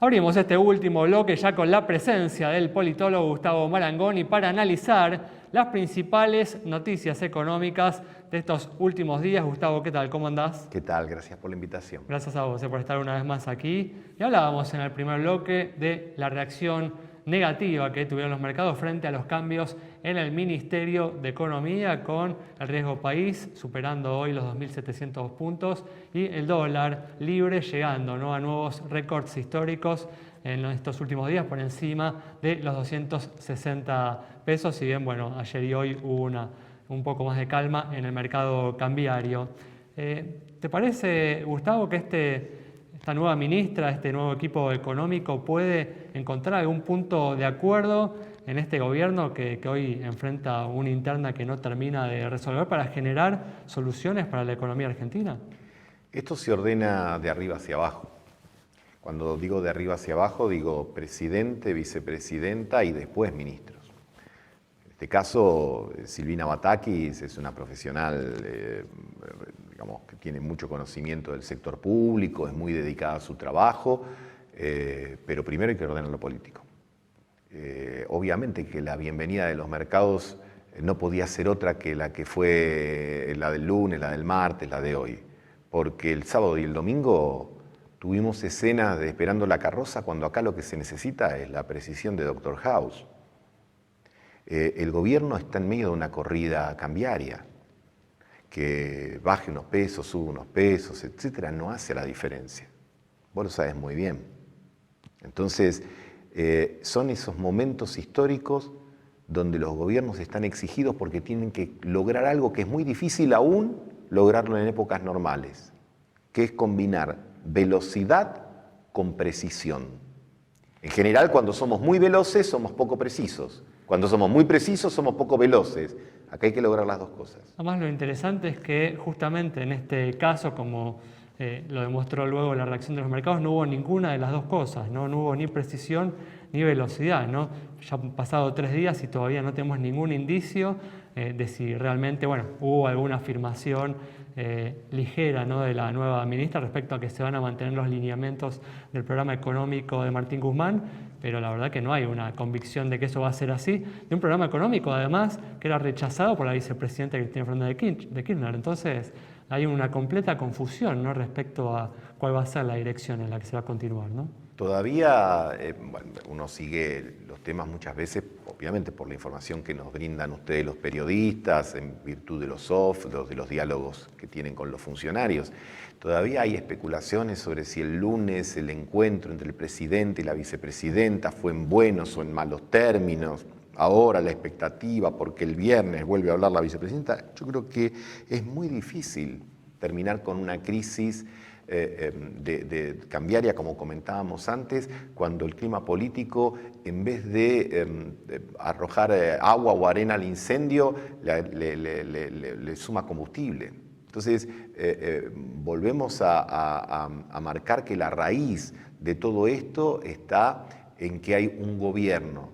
Abrimos este último bloque ya con la presencia del politólogo Gustavo Marangoni para analizar las principales noticias económicas de estos últimos días. Gustavo, ¿qué tal? ¿Cómo andás? ¿Qué tal? Gracias por la invitación. Gracias a vos por estar una vez más aquí. Y hablábamos en el primer bloque de la reacción negativa que tuvieron los mercados frente a los cambios en el Ministerio de Economía, con el riesgo país superando hoy los 2.700 puntos y el dólar libre llegando, ¿no?, a nuevos récords históricos en estos últimos días por encima de los 260 pesos. Si bien, bueno, ayer y hoy hubo un poco más de calma en el mercado cambiario. ¿Te parece, Gustavo, que esta nueva ministra, este nuevo equipo económico puede encontrar algún punto de acuerdo en este gobierno que hoy enfrenta una interna que no termina de resolver para generar soluciones para la economía argentina? Esto se ordena de arriba hacia abajo. Cuando digo de arriba hacia abajo, digo presidente, vicepresidenta y después ministros. En este caso, Silvina Batakis es una profesional, digamos, que tiene mucho conocimiento del sector público, es muy dedicada a su trabajo, pero primero hay que ordenar lo político. Obviamente que la bienvenida de los mercados no podía ser otra que la que fue la del lunes, la del martes, la de hoy, porque el sábado y el domingo tuvimos escenas de esperando la carroza, cuando acá lo que se necesita es la precisión de Dr. House. El gobierno está en medio de una corrida cambiaria. Que baje unos pesos, sube unos pesos, etcétera, no hace la diferencia. Vos lo sabés muy bien. Entonces, son esos momentos históricos donde los gobiernos están exigidos porque tienen que lograr algo que es muy difícil aún lograrlo en épocas normales, que es combinar velocidad con precisión. En general, cuando somos muy veloces, somos poco precisos. Cuando somos muy precisos, somos poco veloces. Acá hay que lograr las dos cosas. Además, lo interesante es que justamente en este caso, como lo demostró luego la reacción de los mercados, no hubo ninguna de las dos cosas, ¿no? No hubo ni precisión ni velocidad, ¿no? Ya han pasado 3 días y todavía no tenemos ningún indicio de si realmente, bueno, hubo alguna afirmación ligera, ¿no?, de la nueva ministra respecto a que se van a mantener los lineamientos del programa económico de Martín Guzmán, pero la verdad que no hay una convicción de que eso va a ser así, de un programa económico además que era rechazado por la vicepresidenta Cristina Fernández de Kirchner. Entonces hay una completa confusión, ¿no?, respecto a cuál va a ser la dirección en la que se va a continuar, ¿no? Todavía bueno, uno sigue los temas muchas veces, obviamente por la información que nos brindan ustedes los periodistas, en virtud de los soft, de los diálogos que tienen con los funcionarios. Todavía hay especulaciones sobre si el lunes el encuentro entre el presidente y la vicepresidenta fue en buenos o en malos términos. Ahora la expectativa, porque el viernes vuelve a hablar la vicepresidenta, yo creo que es muy difícil terminar con una crisis de cambiaria, como comentábamos antes, cuando el clima político, en vez de arrojar agua o arena al incendio, le suma combustible. Entonces, volvemos a marcar que la raíz de todo esto está en que hay un gobierno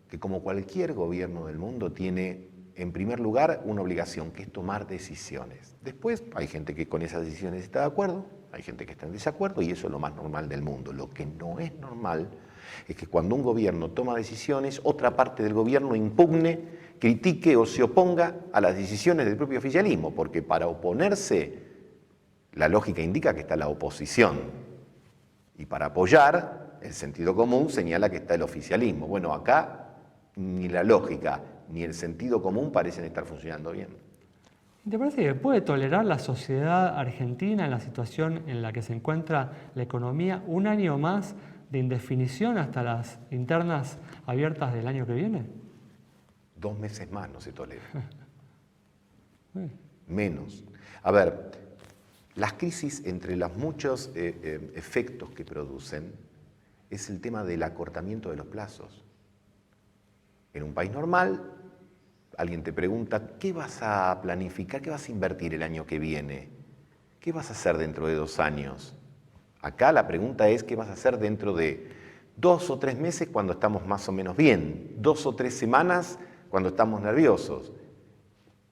que, como cualquier gobierno del mundo, tiene en primer lugar una obligación, que es tomar decisiones. Después hay gente que con esas decisiones está de acuerdo, hay gente que está en desacuerdo, y eso es lo más normal del mundo. Lo que no es normal es que cuando un gobierno toma decisiones, otra parte del gobierno impugne, critique o se oponga a las decisiones del propio oficialismo, porque para oponerse, la lógica indica que está la oposición, y para apoyar, el sentido común señala que está el oficialismo. Bueno, acá ni la lógica ni el sentido común parecen estar funcionando bien. ¿Te parece que puede tolerar la sociedad argentina en la situación en la que se encuentra la economía un año más de indefinición hasta las internas abiertas del año que viene? 2 meses más no se tolera. Menos. A ver, las crisis, entre los muchos efectos que producen, es el tema del acortamiento de los plazos. En un país normal, alguien te pregunta, ¿qué vas a planificar? ¿Qué vas a invertir el año que viene? ¿Qué vas a hacer dentro de 2 años? Acá la pregunta es, ¿qué vas a hacer dentro de 2 o 3 meses cuando estamos más o menos bien? 2 o 3 semanas cuando estamos nerviosos.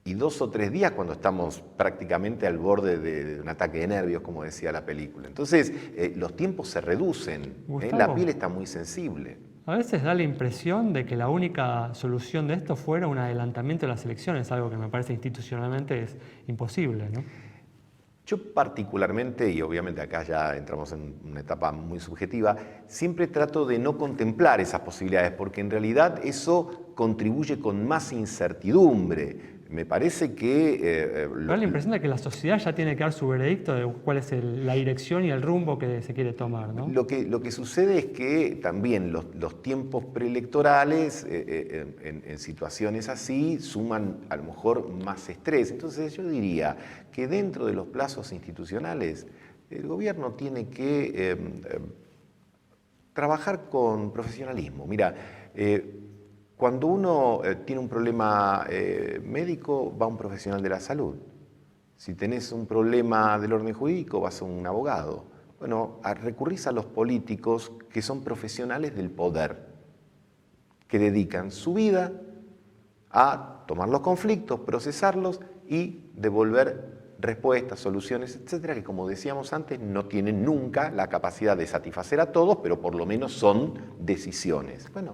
y 2 o 3 días cuando estamos prácticamente al borde de un ataque de nervios, como decía la película. Entonces, los tiempos se reducen, la piel está muy sensible. A veces da la impresión de que la única solución de esto fuera un adelantamiento de las elecciones, algo que me parece institucionalmente es imposible, ¿no? Yo particularmente, y obviamente acá ya entramos en una etapa muy subjetiva, siempre trato de no contemplar esas posibilidades, porque en realidad eso contribuye con más incertidumbre. Me parece que... da la impresión de que la sociedad ya tiene que dar su veredicto de cuál es la dirección y el rumbo que se quiere tomar, ¿no? Lo que sucede es que también los tiempos preelectorales en situaciones así suman a lo mejor más estrés. Entonces yo diría que dentro de los plazos institucionales el gobierno tiene que trabajar con profesionalismo. Mira, cuando uno tiene un problema médico, va a un profesional de la salud. Si tenés un problema del orden jurídico, vas a un abogado. Bueno, recurrís a los políticos que son profesionales del poder, que dedican su vida a tomar los conflictos, procesarlos y devolver respuestas, soluciones, etcétera, que como decíamos antes, no tienen nunca la capacidad de satisfacer a todos, pero por lo menos son decisiones. Bueno,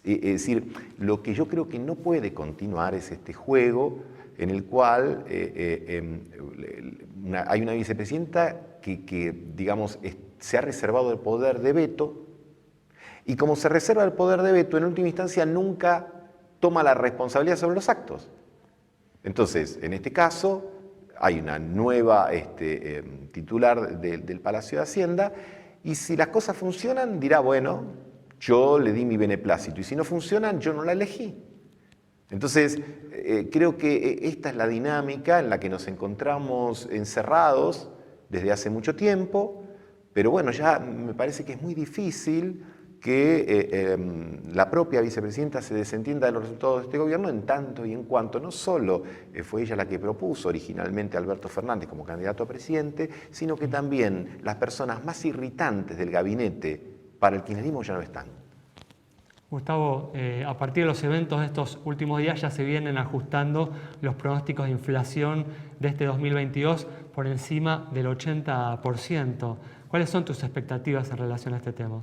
es decir, lo que yo creo que no puede continuar es este juego en el cual hay una vicepresidenta que digamos, se ha reservado el poder de veto, y como se reserva el poder de veto, en última instancia nunca toma la responsabilidad sobre los actos. Entonces, en este caso, hay una nueva titular del Palacio de Hacienda, y si las cosas funcionan, dirá, bueno, yo le di mi beneplácito, y si no funcionan, yo no la elegí. Entonces, creo que esta es la dinámica en la que nos encontramos encerrados desde hace mucho tiempo, pero bueno, ya me parece que es muy difícil que la propia vicepresidenta se desentienda de los resultados de este gobierno en tanto y en cuanto no solo fue ella la que propuso originalmente a Alberto Fernández como candidato a presidente, sino que también las personas más irritantes del gabinete para el kirchnerismo ya no están. Gustavo, a partir de los eventos de estos últimos días ya se vienen ajustando los pronósticos de inflación de este 2022 por encima del 80%. ¿Cuáles son tus expectativas en relación a este tema?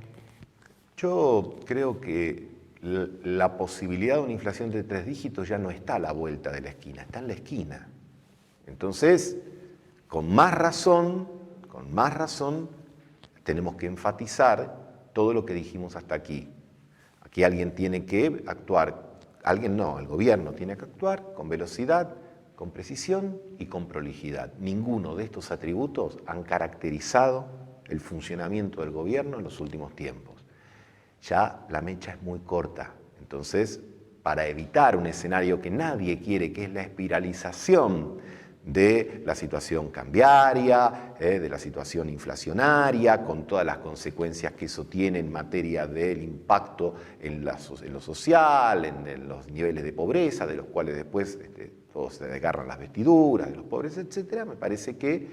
Yo creo que la posibilidad de una inflación de 3 dígitos ya no está a la vuelta de la esquina, está en la esquina. Entonces, con más razón, tenemos que enfatizar todo lo que dijimos hasta aquí. Aquí alguien tiene que actuar, alguien no, el gobierno tiene que actuar con velocidad, con precisión y con prolijidad. Ninguno de estos atributos han caracterizado el funcionamiento del gobierno en los últimos tiempos. Ya la mecha es muy corta, entonces para evitar un escenario que nadie quiere, que es la espiralización de la situación cambiaria, de la situación inflacionaria, con todas las consecuencias que eso tiene en materia del impacto en lo social, en los niveles de pobreza, de los cuales después todos se desgarran las vestiduras de los pobres, etc. Me parece que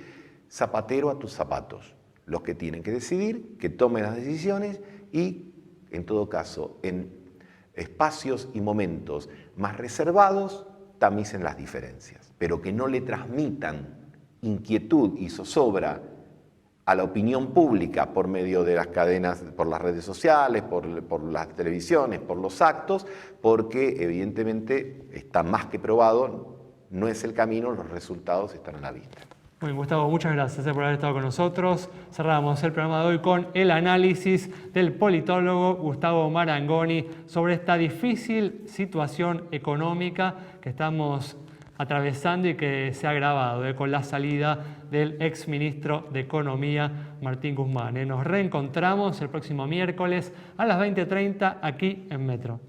zapatero a tus zapatos, los que tienen que decidir, que tomen las decisiones y, en todo caso, en espacios y momentos más reservados, tamicen las diferencias, pero que no le transmitan inquietud y zozobra a la opinión pública por medio de las cadenas, por las redes sociales, por las televisiones, por los actos, porque evidentemente está más que probado, no es el camino, los resultados están a la vista. Muy bien, Gustavo, muchas gracias por haber estado con nosotros. Cerramos el programa de hoy con el análisis del politólogo Gustavo Marangoni sobre esta difícil situación económica que estamos atravesando y que se ha agravado con la salida del exministro de Economía, Martín Guzmán. Nos reencontramos el próximo miércoles a las 20:30 aquí en Metro.